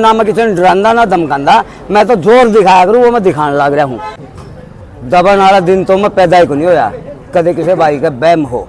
ना मैं किसी ने डरांदा ना धमकांदा, मैं तो जोर दिखाया करूँ, वो मैं दिखाने लग रहा हूँ। दबन वाला दिन तो मैं पैदा ही को नहीं होया कदे किसी भाई का बैम हो।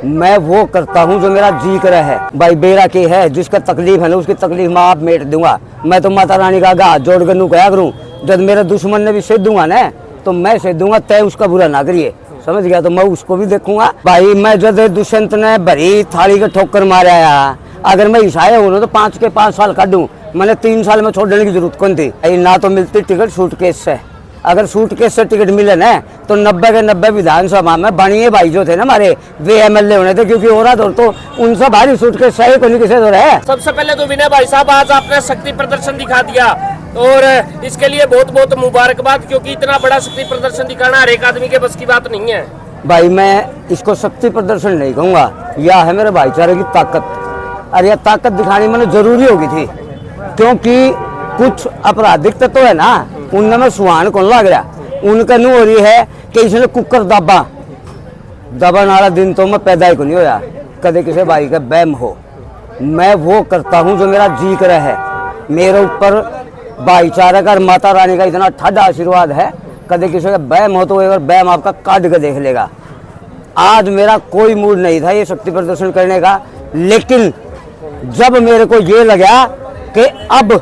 मैं वो करता हूँ जो मेरा जी कर है। भाई बेरा के है जिसका तकलीफ है ना, उसकी तकलीफ मैं आप मेट दूंगा। मैं तो माता रानी का हाथ जोड़ कर नू कहा करूँ, जब मेरे दुश्मन ने भी सेध दूंगा ना तो मैं सेध दूंगा, तय उसका बुरा ना करिए, समझ गया? तो मैं उसको भी देखूंगा। भाई मैं जब दुष्यंत ने भरी थाली का ठोकर मारा आया, अगर मैं ईसाई हूँ तो 5 के 5 साल काटूँ, मैंने 3 साल में छोड़ने की जरूरत कौन थी? ना तो मिलती टिकट सूटकेस से, अगर सूटकेस से टिकट मिले ना तो 90 के 90 विधानसभा में बनिए भाई जो थे ना हमारे, वे एमएलए होने थे, क्योंकि हो रहा तो उनसे भारी सूटकेस सही को नहीं किसी तो रहे। सबसे पहले तो विनय भाई साहब, आज आपने शक्ति प्रदर्शन दिखा दिया और इसके लिए बहुत बहुत मुबारकबाद, क्योंकि इतना बड़ा शक्ति प्रदर्शन दिखाना हर एक आदमी के बस की बात नहीं है। भाई मैं इसको शक्ति प्रदर्शन नहीं कहूँगा, यह है मेरे भाईचारे की ताकत। और यह ताकत दिखानी मैंने जरूरी होगी थी, क्योंकि कुछ आपराधिक तत्व है ना, उनमें मैं सुहान कौन लग रहा, उनका नू हो रही है कि इसने कुकर दबन वाला दिन तो मैं पैदा ही को नहीं होया कदे किसी भाई का बैम हो। मैं वो करता हूँ जो मेरा जी कर है। मेरे ऊपर भाईचारे का माता रानी का इतना ठाडा आशीर्वाद है, कदे किसी का बैम हो तो एक बार बैम आपका काट के देख लेगा। आज मेरा कोई मूड नहीं था ये शक्ति प्रदर्शन करने का, लेकिन जब मेरे को ये लगा कि अब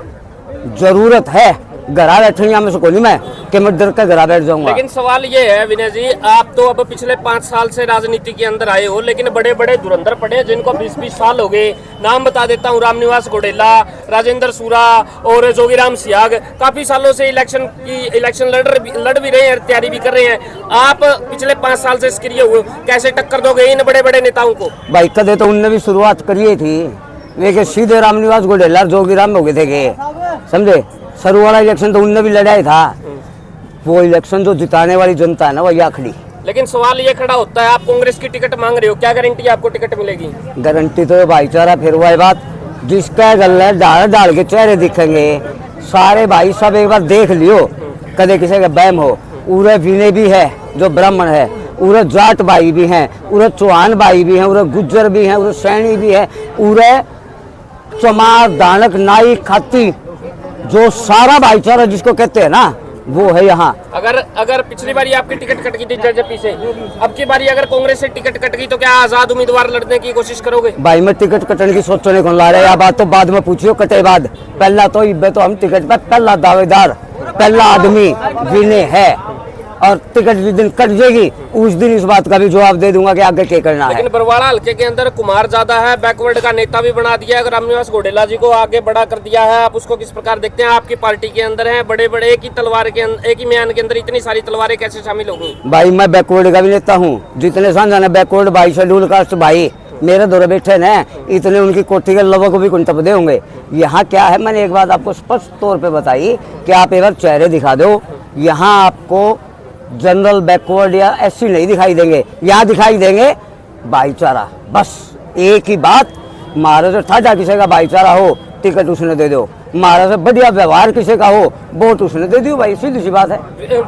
जरूरत है, घरा बैठने में से को नहीं मैं कि मैं डर कर घरा बैठ जाऊंगा। लेकिन सवाल ये है विनय जी, आप तो अब पिछले 5 साल से राजनीति के अंदर आए हो, लेकिन बड़े बड़े धुरंधर पड़े जिनको 20-20 साल हो गए। नाम बता देता हूँ, रामनिवास घोडेला, राजेंद्र सूरा और जोगीराम सियाग काफी सालों से इलेक्शन लड़ भी रहे हैं, तैयारी भी कर रहे हैं। आप पिछले 5 साल से सक्रिय हुए, कैसे टक्कर दोगे इन बड़े बड़े नेताओं को? भाई कदे तो उनने भी शुरुआत करी थी, लेकिन सीधे रामनिवास घोडेला जोगीराम हो गए थे, समझे? शुरू वाला इलेक्शन तो उनने भी लड़ा था, वो इलेक्शन जो जिताने वाली जनता है ना वही आखिरी। लेकिन सवाल ये खड़ा होता है, आप कांग्रेस की टिकट मांग रहे हो, क्या गारंटी आपको टिकट मिलेगी? गारंटी तो भाईचारा, फिर वही बात, जिसका गले डाल के चेहरे दिखेंगे सारे भाई सब एक बार देख लियो, कदे किसी का बैम हो। उरे विनय भी है जो ब्राह्मण है, उरे जाट भाई भी हैं, उरे चौहान भाई भी हैं, उरे गुज्जर भी हैं, उरे सैनी भी है, उरे चमार दानक नाई खाती, जो सारा भाईचारा जिसको कहते हैं ना वो है यहाँ। अगर पिछली बारी आपकी टिकट कट गई थी जेजेपी से, अब की बारी अगर कांग्रेस से टिकट कट गई तो क्या आजाद उम्मीदवार लड़ने की कोशिश करोगे? भाई मैं टिकट कटने की सोचने कौन ला रहा है, या बात तो बाद में पूछियो कटे बाद। पहला तो इब्बे तो हम टिकट पर पहला दावेदार, पहला आदमी विनय है, और टिकट जिस दिन कट जाएगी उस दिन इस बात का भी जवाब दे दूंगा कि आगे क्या करना है। लेकिन बरवाड़ा हल्के के अंदर कुमार ज्यादा है, बैकवर्ड का नेता भी बना दिया है, रामनिवास घोडेला जी को आगे बड़ा कर दिया है, आप उसको किस प्रकार देखते हैं? आपकी पार्टी के अंदर है बड़े बड़े, एक ही तलवार के अंदर, एक ही म्यान के अंदर इतनी सारी तलवारें कैसे शामिल होंगी? भाई मैं बैकवर्ड का भी लेता हूँ, जितने साझा बैकवर्ड भाई शेड्यूल कास्ट भाई मेरे दौरे बैठे न, इतने उनकी कोठी के लवा को भी कुंटप दे होंगे। यहाँ क्या है, मैंने एक बात आपको स्पष्ट तौर पर बताई कि आप एक बार चेहरे दिखा दो, यहाँ आपको जनरल बैकवर्ड या एससी नहीं दिखाई देंगे, यहाँ दिखाई देंगे भाईचारा। बस एक ही बात, महाराज से ठाडा किसी का भाईचारा हो टिकट उसने दे दो, महाराज से बढ़िया व्यवहार किसी का हो वोट उसने दे दियो, भाई सीधी सी बात है।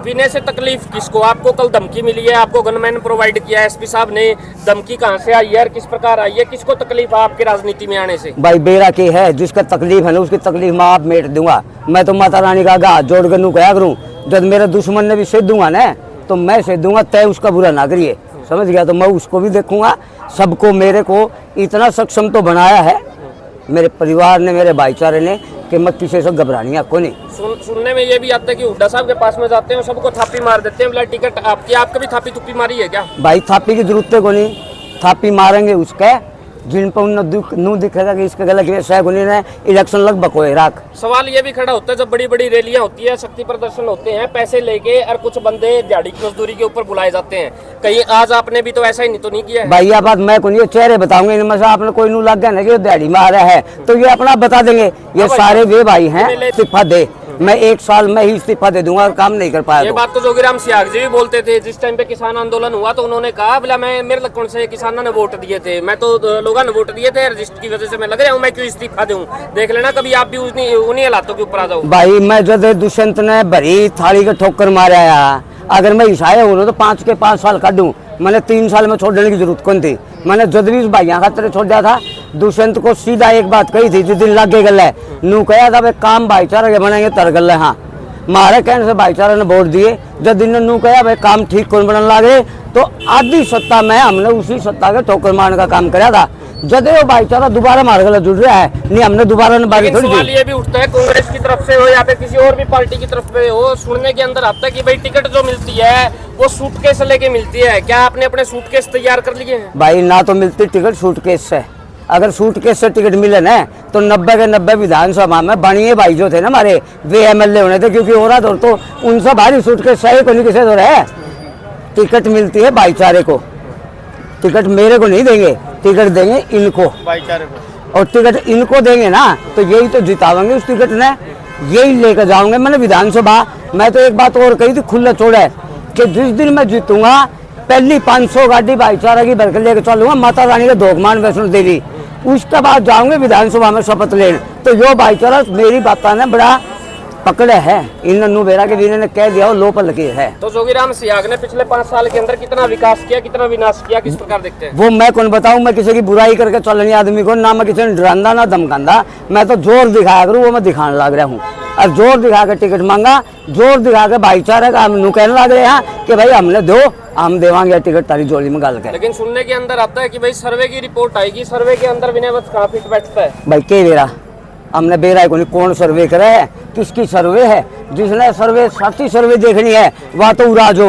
विनय से तकलीफ किसको? आपको कल धमकी मिली है, आपको गनमैन प्रोवाइड किया है, एसपी साहब ने, धमकी कहाँ से आई है और किस प्रकार आई है? किसको तकलीफ है आपकी राजनीति में आने से? भाई बेरा के है जिसका तकलीफ है ना, उसकी तकलीफ मैं आप मेट दूंगा। मैं तो माता रानी का हाथ जोड़ कर नू कहा करूँ, जब मेरे दुश्मन ने भी सेध दूंगा ना तो मैं सेध दूंगा, तय उसका बुरा ना करिए, समझ गया? तो मैं उसको भी देखूंगा। सबको मेरे को इतना सक्षम तो बनाया है मेरे परिवार ने, मेरे भाईचारे ने, कि मैं किसी से घबरानी आपको नहीं। सुनने में ये भी आता है कि हुड्डा साहब के पास में जाते हैं सबको थापी मार देते हैं, बोला टिकट आपकी, आपका भी थापी थुप्पी मारी है क्या? भाई थापी की जरूरत को नहीं, थापी मारेंगे उसके जिन पर नू दिखेगा कि इसके गले ने इलेक्शन लगभग हो राख। सवाल ये भी खड़ा होता है, जब बड़ी बड़ी रैलियां होती है, शक्ति प्रदर्शन होते हैं, पैसे लेके और कुछ बंदे दिहाड़ी की मजदूरी के ऊपर बुलाए जाते हैं, कहीं आज आपने भी तो ऐसा ही नहीं तो नहीं किया है? भाई यह बात मैं कौन, ये चेहरे बताऊंगे इनमें से आपने कोई नू लग गया ना कि दिहाड़ी में आ रहा है तो ये अपना बता देंगे। ये सारे वे भाई हैं, इस्तीफा दे, मैं 1 साल में ही इस्तीफा दे दूंगा और काम नहीं कर पाया। ये बात तो जोगीराम सियाग जी भी बोलते थे, जिस टाइम पे किसान आंदोलन हुआ तो उन्होंने कहा बोला मैं, मेरे कौन से किसानों ने वोट दिए थे, मैं तो लोगों ने वोट दिए थे, रजिस्टर की वजह से मैं लग रहा हूँ, मैं क्यों इस्तीफा दूं? देख लेना कभी आप भी उन्हीं हालातों के ऊपर आ जाओ। भाई मैं जब दुष्यंत ने भरी थाली का ठोकर मारा, अगर मैं ईसाई हूँ तो 5 के 5 साल काटूं, मैंने 3 साल में छोड़ देने की जरूरत कौन थी। मैंने जब भी उस भाइया खातर छोड़ दिया था। दुष्यंत को सीधा एक बात कही थी, जिस दिन लग गए गल है नू कहा था भाई काम भाईचारा के बनाएंगे तर गल है। हाँ मारे कहने से भाईचारा ने वोट दिए। जब दिन ने नू कहा भाई काम ठीक कौन बनने लगे तो आधी सत्ता में हमने उसी सत्ता के ठोकर मारने का काम कराया था। जब वो भाईचारा दोबारा मार गला जुड़ रहा है, नहीं हमने दोबारा बारी लेकिन थोड़ी सवाल दी। ये भी उठता है कांग्रेस की तरफ से हो या फिर किसी और भी पार्टी की तरफ से हो, सुनने के अंदर आता है कि भाई टिकट जो मिलती है वो सूटकेस लेके मिलती है। क्या आपने अपने सूटकेस तैयार कर लिए हैं? भाई ना तो मिलती टिकट सूटकेस से। अगर सूटकेस से टिकट मिले ना तो 90 के 90 विधानसभा में बनिए भाई जो थे ना हमारे वे एमएलए होने थे, क्योंकि हो रहा तो उनसे भारी सूटकेस सही को नहीं किसे तो रहे। टिकट मिलती है भाईचारे को, टिकट मेरे को नहीं देंगे, टिकट देंगे इनको भाईचारे को। और टिकट इनको देंगे ना तो यही तो जितावेंगे उस टिकट ने, यही लेकर जाऊंगे मैंने विधानसभा। मैं तो एक बात और कही थी खुला छोड़ा कि जिस दिन मैं जीतूंगा पहली 500 गाड़ी भाईचारा की भरकर लेकर चलूंगा माता रानी के धोखमान वैष्णो देवी। उसके बाद जाऊंगे विधानसभा में शपथ लेने। तो यो भाईचारा मेरी बातों ने बड़ा पकड़े है, इन नन्नू बेरा के वीर ने कह दिया वो लोपल की है। तो जोगीराम सियाग ने पिछले 5 साल के अंदर कितना विकास किया, कितना विनाश किया, किस प्रकार देखते हैं? वो मैं कौन बताऊं, मैं किसी की बुराई करके चलने आदमी को ना मैं किसी ने डरांदा ना धमकांदा। मैं तो जोर दिखाया करूं, वो मैं दिखाने लग रहा हूँ। और जोर दिखा के टिकट मांगा, जोर दिखा के भाईचारे का हम कहने लग रहे हैं कि भाई हमने दो हम देवांगे टिकट तारी जोड़ी में गाल के। लेकिन सुनने के अंदर आता है कि भाई सर्वे की रिपोर्ट आएगी, सर्वे के अंदर विनय वत्स कहाँ फिट बैठता है? भाई के बेरा हमने बेरा को नहीं कौन सर्वे करे है, किसकी सर्वे है? जिसने सर्वे सच्ची सर्वे देखनी है वह तो उराज हो,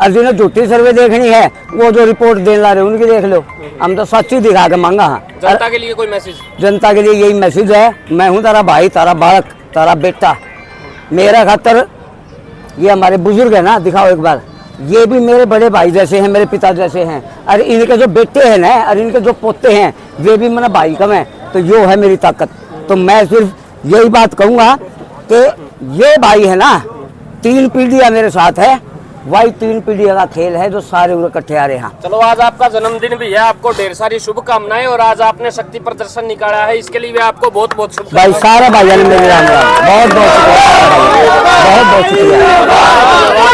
और जिन्हें झूठी सर्वे देखनी है वो जो रिपोर्ट देने ला रहे उनकी देख लो। हम तो सच्ची दिखा के मांगा। जनता के लिए कोई मैसेज? जनता के लिए यही मैसेज है, मैं हूँ तारा भाई, तारा बालक, तारा बेटा। मेरा खातर ये हमारे बुजुर्ग है ना, दिखाओ एक बार, ये भी मेरे बड़े भाई जैसे हैं, मेरे पिता जैसे हैं। और इनके जो बेटे हैं ना और इनके जो पोते हैं वे भी मेरा भाई कम है। तो यो है मेरी ताकत। तो मैं सिर्फ यही बात कहूँगा कि ये भाई है ना 3 पीढ़ियाँ मेरे साथ है, वही 3 पीढ़ियों का खेल है जो सारे इकट्ठे आ रहे हैं। चलो आज आपका जन्मदिन भी है, आपको ढेर सारी शुभकामनाएं, और आज आपने शक्ति प्रदर्शन निकाला है, इसके लिए भी आपको बहुत बहुत शुभकामनाएं। भाई सारा भाई ने मेरे राम राम, बहुत बहुत शुक्रिया, बहुत बहुत शुक्रिया।